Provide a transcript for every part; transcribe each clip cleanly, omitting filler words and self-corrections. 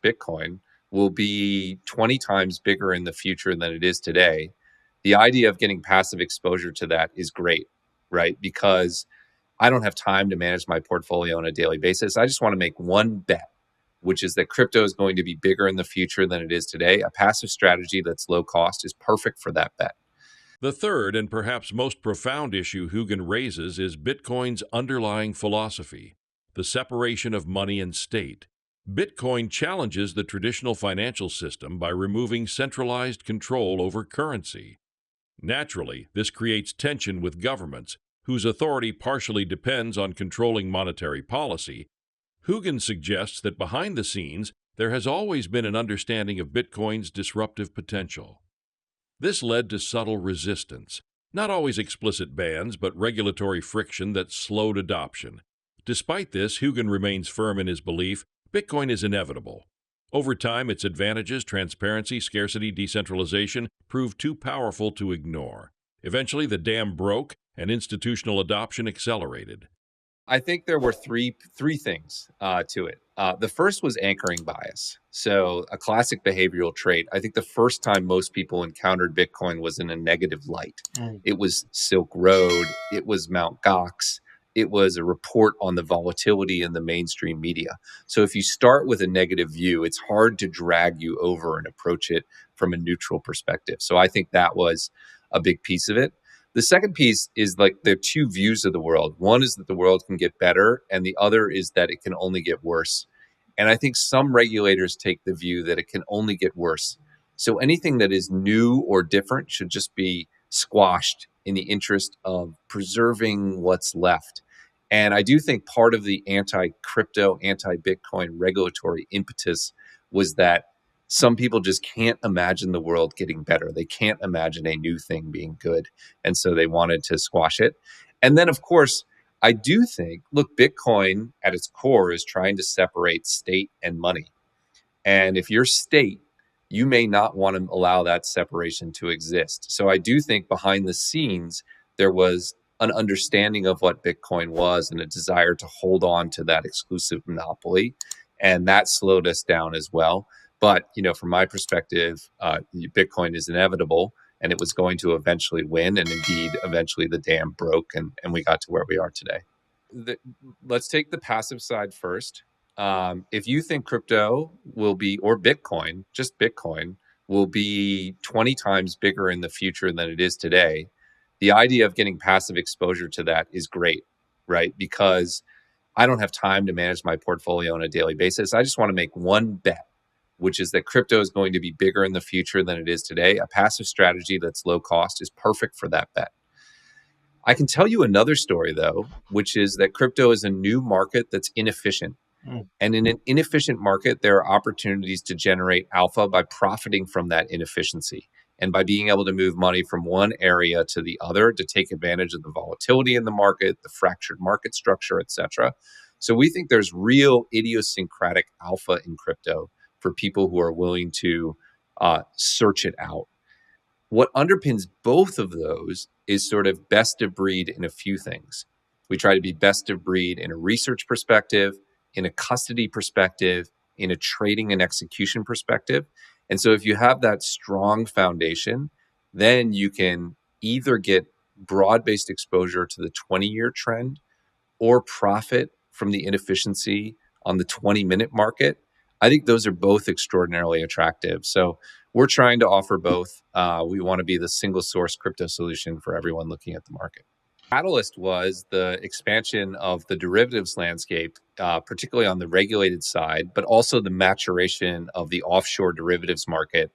Bitcoin will be 20 times bigger in the future than it is today. The idea of getting passive exposure to that is great, right? Because I don't have time to manage my portfolio on a daily basis. I just want to make one bet, which is that crypto is going to be bigger in the future than it is today. A passive strategy that's low cost is perfect for that bet. The third and perhaps most profound issue Hougan raises is Bitcoin's underlying philosophy, the separation of money and state. Bitcoin challenges the traditional financial system by removing centralized control over currency. Naturally, this creates tension with governments, whose authority partially depends on controlling monetary policy. Hougan suggests that behind the scenes, there has always been an understanding of Bitcoin's disruptive potential. This led to subtle resistance, not always explicit bans, but regulatory friction that slowed adoption. Despite this, Hougan remains firm in his belief Bitcoin is inevitable. Over time, its advantages, transparency, scarcity, decentralization, proved too powerful to ignore. Eventually, the dam broke and institutional adoption accelerated. I think there were three things to it. The first was anchoring bias. So a classic behavioral trait. I think the first time most people encountered Bitcoin was in a negative light. It was Silk Road. It was Mt. Gox. It was a report on the volatility in the mainstream media. So if you start with a negative view, it's hard to drag you over and approach it from a neutral perspective. So I think that was a big piece of it. The second piece is like there are two views of the world. One is that the world can get better, and the other is that it can only get worse. And I think some regulators take the view that it can only get worse. So anything that is new or different should just be squashed in the interest of preserving what's left. And I do think part of the anti-crypto, anti-Bitcoin regulatory impetus was that some people just can't imagine the world getting better. They can't imagine a new thing being good. And so they wanted to squash it. And then, of course, I do think, look, Bitcoin at its core is trying to separate state and money. And if you're state, you may not want to allow that separation to exist. So I do think behind the scenes, there was an understanding of what Bitcoin was and a desire to hold on to that exclusive monopoly. And that slowed us down as well. But, from my perspective, Bitcoin is inevitable and it was going to eventually win. And indeed, eventually the dam broke and we got to where we are today. Let's take the passive side first. If you think crypto will be, or Bitcoin, just Bitcoin, will be 20 times bigger in the future than it is today, the idea of getting passive exposure to that is great, right? Because I don't have time to manage my portfolio on a daily basis. I just want to make one bet, which is that crypto is going to be bigger in the future than it is today. A passive strategy that's low cost is perfect for that bet. I can tell you another story, though, which is that crypto is a new market that's inefficient. And in an inefficient market, there are opportunities to generate alpha by profiting from that inefficiency and by being able to move money from one area to the other to take advantage of the volatility in the market, the fractured market structure, et cetera. So we think there's real idiosyncratic alpha in crypto for people who are willing to search it out. What underpins both of those is sort of best of breed in a few things. We try to be best of breed in a research perspective, in a custody perspective, in a trading and execution perspective. And so if you have that strong foundation, then you can either get broad-based exposure to the 20-year trend or profit from the inefficiency on the 20-minute market. I think those are both extraordinarily attractive. So we're trying to offer both. We want to be the single source crypto solution for everyone looking at the market. Catalyst was the expansion of the derivatives landscape, particularly on the regulated side, but also the maturation of the offshore derivatives market.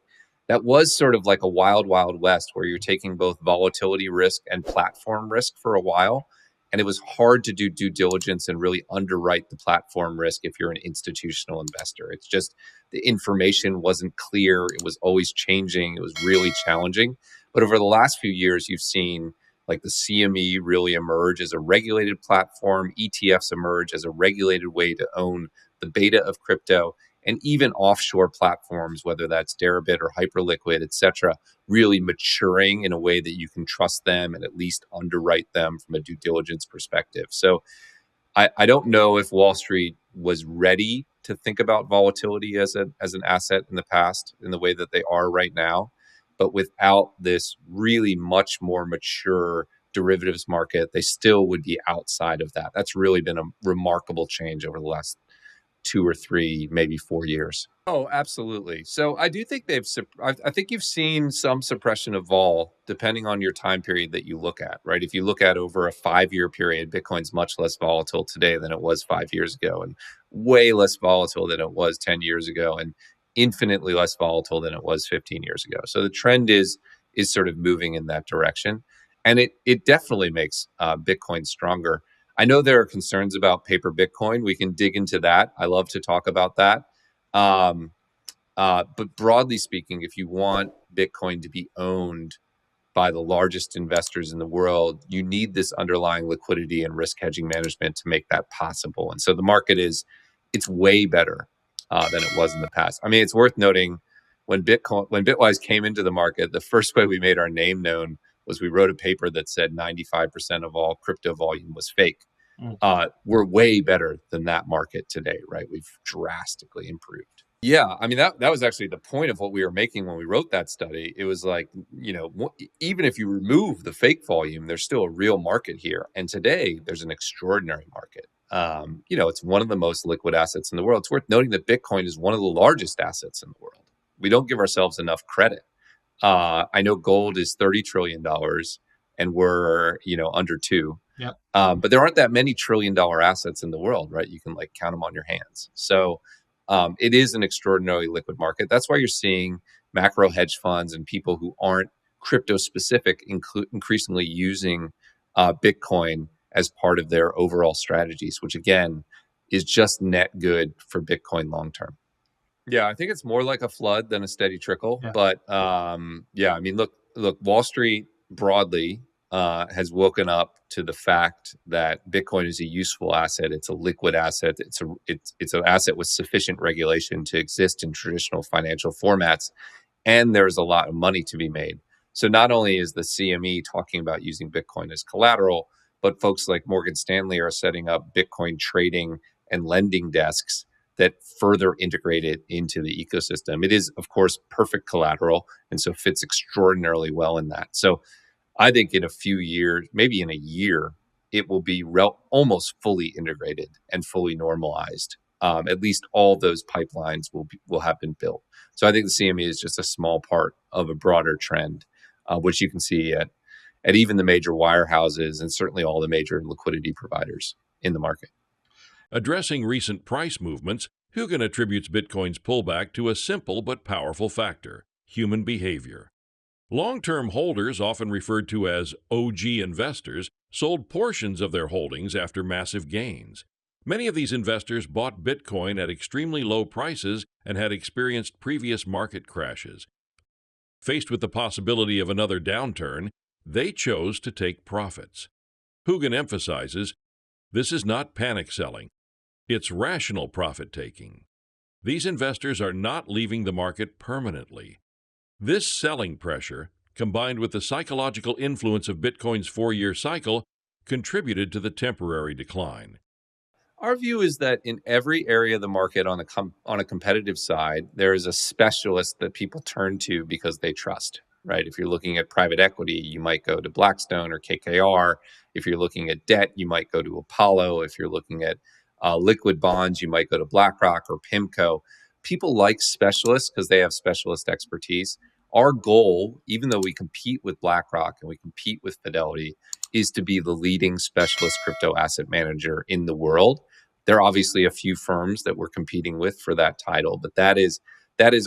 That was sort of like a wild, wild west where you're taking both volatility risk and platform risk for a while. And it was hard to do due diligence and really underwrite the platform risk if you're an institutional investor. It's just the information wasn't clear. It was always changing. It was really challenging. But over the last few years, you've seen like the CME really emerge as a regulated platform, ETFs emerge as a regulated way to own the beta of crypto, and even offshore platforms, whether that's Deribit or Hyperliquid, et cetera, really maturing in a way that you can trust them and at least underwrite them from a due diligence perspective. So I don't know if Wall Street was ready to think about volatility as an asset in the past in the way that they are right now, but without this really much more mature derivatives market, they still would be outside of that. That's really been a remarkable change over the last 2 or 3, maybe 4 years. Oh, absolutely. So I do think I think you've seen some suppression of vol depending on your time period that you look at, right? If you look at over a 5 year period, Bitcoin's much less volatile today than it was 5 years ago, and way less volatile than it was 10 years ago, and infinitely less volatile than it was 15 years ago. So the trend is sort of moving in that direction. And it definitely makes Bitcoin stronger. I know there are concerns about paper Bitcoin. We can dig into that. I love to talk about that. Um, but broadly speaking, if you want Bitcoin to be owned by the largest investors in the world, you need this underlying liquidity and risk hedging management to make that possible. And so the market it's way better than it was in the past. I mean, it's worth noting when Bitwise came into the market, the first way we made our name known was we wrote a paper that said 95% of all crypto volume was fake. We're way better than that market today, right? We've drastically improved. Yeah, I mean that was actually the point of what we were making when we wrote that study. It was like, even if you remove the fake volume, there's still a real market here. And today there's an extraordinary market. It's one of the most liquid assets in the world. It's worth noting that Bitcoin is one of the largest assets in the world. We don't give ourselves enough credit. I know gold is $30 trillion, and we're under two. Yep. But there aren't that many $1 trillion assets in the world, right? You can count them on your hands. So it is an extraordinarily liquid market. That's why you're seeing macro hedge funds and people who aren't crypto specific increasingly using Bitcoin as part of their overall strategies, which again is just net good for Bitcoin long term. Yeah, I think it's more like a flood than a steady trickle. Yeah. But I mean, look, Wall Street broadly has woken up to the fact that Bitcoin is a useful asset. It's a liquid asset. It's an asset with sufficient regulation to exist in traditional financial formats, and there's a lot of money to be made. So not only is the CME talking about using Bitcoin as collateral, but folks like Morgan Stanley are setting up Bitcoin trading and lending desks that further integrate it into the ecosystem. It is, of course, perfect collateral, and so fits extraordinarily well in that. So I think in a few years, maybe in a year, it will be almost fully integrated and fully normalized. At least all those pipelines will have been built. So I think the CME is just a small part of a broader trend, which you can see at even the major wirehouses and certainly all the major liquidity providers in the market. Addressing recent price movements, Hougan attributes Bitcoin's pullback to a simple but powerful factor: human behavior. Long-term holders, often referred to as OG investors, sold portions of their holdings after massive gains. Many of these investors bought Bitcoin at extremely low prices and had experienced previous market crashes. Faced with the possibility of another downturn, they chose to take profits. Hougan emphasizes, this is not panic selling. It's rational profit-taking. These investors are not leaving the market permanently. This selling pressure, combined with the psychological influence of Bitcoin's 4-year cycle, contributed to the temporary decline. Our view is that in every area of the market on a competitive side, there is a specialist that people turn to because they trust, right? If you're looking at private equity, you might go to Blackstone or KKR. If you're looking at debt, you might go to Apollo. If you're looking at liquid bonds, you might go to BlackRock or PIMCO. People like specialists because they have specialist expertise. Our goal, even though we compete with BlackRock and we compete with Fidelity, is to be the leading specialist crypto asset manager in the world. There are obviously a few firms that we're competing with for that title, but that is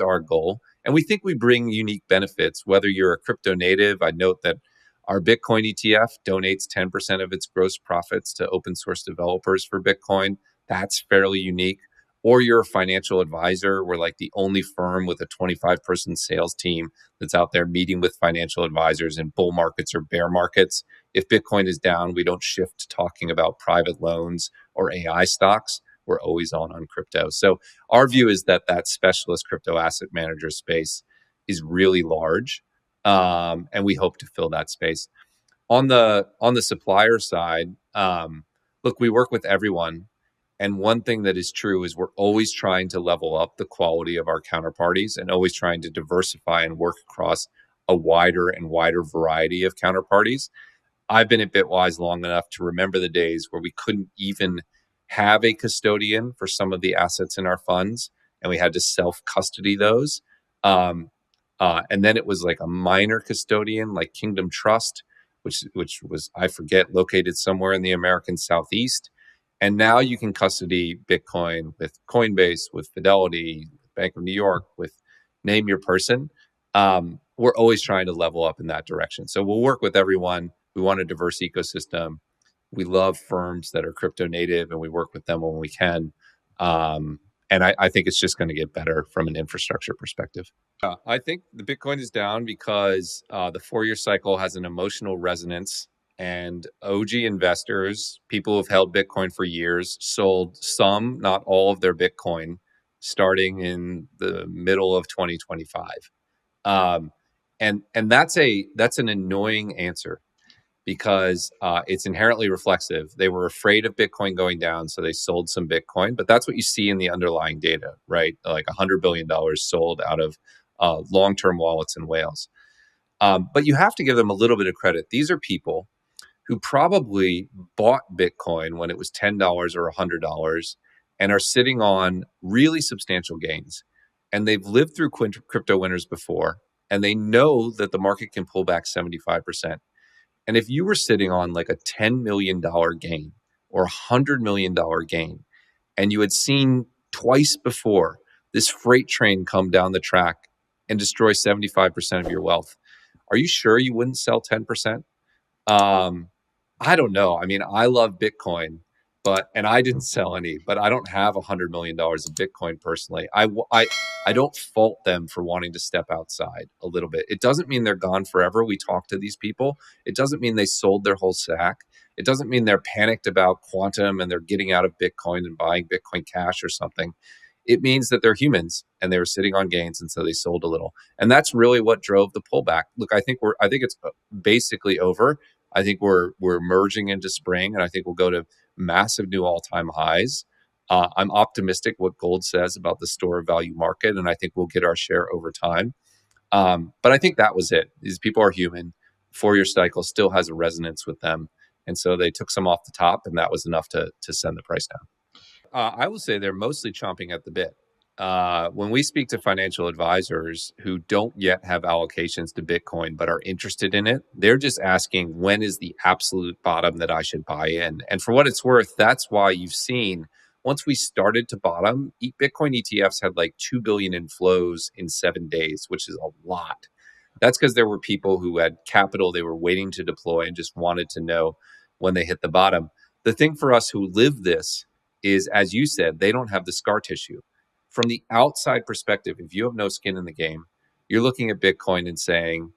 our goal. And we think we bring unique benefits, whether you're a crypto native. I note that our Bitcoin ETF donates 10% of its gross profits to open source developers for Bitcoin. That's fairly unique. Or you're a financial advisor. We're like the only firm with a 25-person sales team that's out there meeting with financial advisors in bull markets or bear markets. If Bitcoin is down, we don't shift to talking about private loans or AI stocks. We're always on crypto. So our view is that specialist crypto asset manager space is really large, and we hope to fill that space. On the supplier side, look, we work with everyone. And one thing that is true is we're always trying to level up the quality of our counterparties and always trying to diversify and work across a wider and wider variety of counterparties. I've been at Bitwise long enough to remember the days where we couldn't even have a custodian for some of the assets in our funds, and we had to self custody those. Um, and then it was like a minor custodian, like Kingdom Trust, which was, I forget, located somewhere in the American Southeast. And now you can custody Bitcoin with Coinbase, with Fidelity, Bank of New York, with name your person. We're always trying to level up in that direction. So we'll work with everyone. We want a diverse ecosystem. We love firms that are crypto native, and we work with them when we can. And I think it's just going to get better from an infrastructure perspective. I think the Bitcoin is down because the 4-year cycle has an emotional resonance, and OG investors, people who've held Bitcoin for years, sold some, not all of their Bitcoin starting in the middle of 2025. Um, and that's an annoying answer because it's inherently reflexive. They were afraid of Bitcoin going down, so they sold some Bitcoin. But that's what you see in the underlying data, right? Like $100 billion sold out of long-term wallets and whales. But you have to give them a little bit of credit. These are people who probably bought Bitcoin when it was $10 or $100 and are sitting on really substantial gains. And they've lived through crypto winters before, and they know that the market can pull back 75%. And if you were sitting on like a $10 million gain or a $100 million gain, and you had seen twice before this freight train come down the track and destroy 75% of your wealth, are you sure you wouldn't sell 10%? Um, I don't know. I mean, I love Bitcoin, and I didn't sell any, but I don't have $100 million of Bitcoin personally. I don't fault them for wanting to step outside a little bit. It doesn't mean they're gone forever. We talk to these people. It doesn't mean they sold their whole stack. It doesn't mean they're panicked about quantum and they're getting out of Bitcoin and buying Bitcoin Cash or something. It means that they're humans and they were sitting on gains, and so they sold a little. And that's really what drove the pullback. Look, I think it's basically over. I think we're merging into spring, and I think we'll go to massive new all-time highs. I'm optimistic what gold says about the store of value market, and I think we'll get our share over time. But I think that was it. These people are human. 4-year cycle still has a resonance with them, and so they took some off the top, and that was enough to send the price down. I will say they're mostly chomping at the bit. When we speak to financial advisors who don't yet have allocations to Bitcoin but are interested in it, they're just asking, when is the absolute bottom that I should buy in? And for what it's worth, that's why you've seen once we started to bottom, Bitcoin ETFs had like 2 billion in flows in 7 days, which is a lot. That's because there were people who had capital they were waiting to deploy and just wanted to know when they hit the bottom. The thing for us who live this is, as you said, they don't have the scar tissue. From the outside perspective, if you have no skin in the game, you're looking at Bitcoin and saying,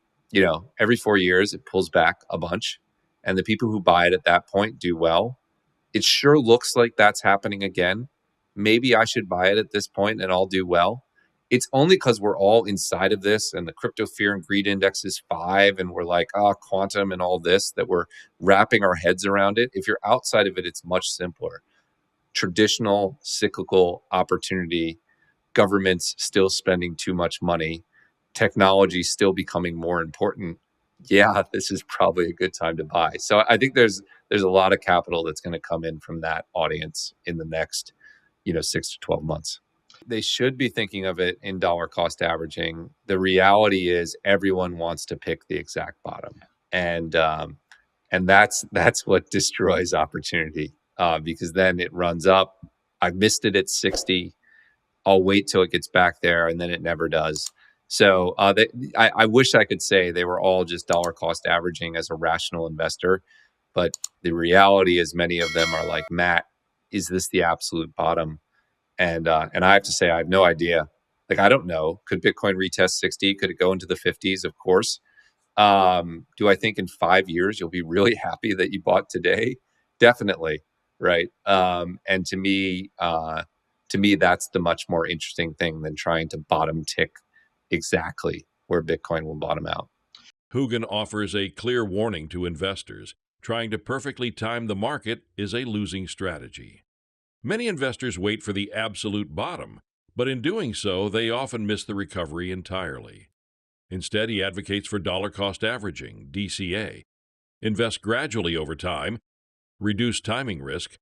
every 4 years it pulls back a bunch, and the people who buy it at that point do well. It sure looks like that's happening again. Maybe I should buy it at this point and I'll do well. It's only because we're all inside of this and the crypto fear and greed index is 5 and we're like, quantum and all this, that we're wrapping our heads around it. If you're outside of it, it's much simpler. Traditional cyclical opportunity, governments still spending too much money, technology still becoming more important. Yeah, this is probably a good time to buy. So I think there's a lot of capital that's going to come in from that audience in the next 6 to 12 months. They should be thinking of it in dollar cost averaging. The reality is everyone wants to pick the exact bottom, and that's what destroys opportunity, because then it runs up. I missed it at 60. I'll wait till it gets back there, and then it never does. So I wish I could say they were all just dollar cost averaging as a rational investor, but the reality is many of them are like, Matt, is this the absolute bottom? And I have to say I have no idea. Like, I don't know. Could Bitcoin retest 60? Could it go into the 50s? Of course. Do I think in 5 years you'll be really happy that you bought today? Definitely, right? And to me, that's the much more interesting thing than trying to bottom tick exactly where Bitcoin will bottom out. Hougan offers a clear warning to investors. Trying to perfectly time the market is a losing strategy. Many investors wait for the absolute bottom, but in doing so, they often miss the recovery entirely. Instead, he advocates for dollar cost averaging, DCA. Invest gradually over time, reduce timing risk,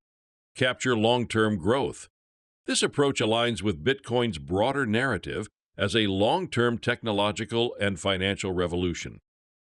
capture long term growth. This approach aligns with Bitcoin's broader narrative as a long term technological and financial revolution.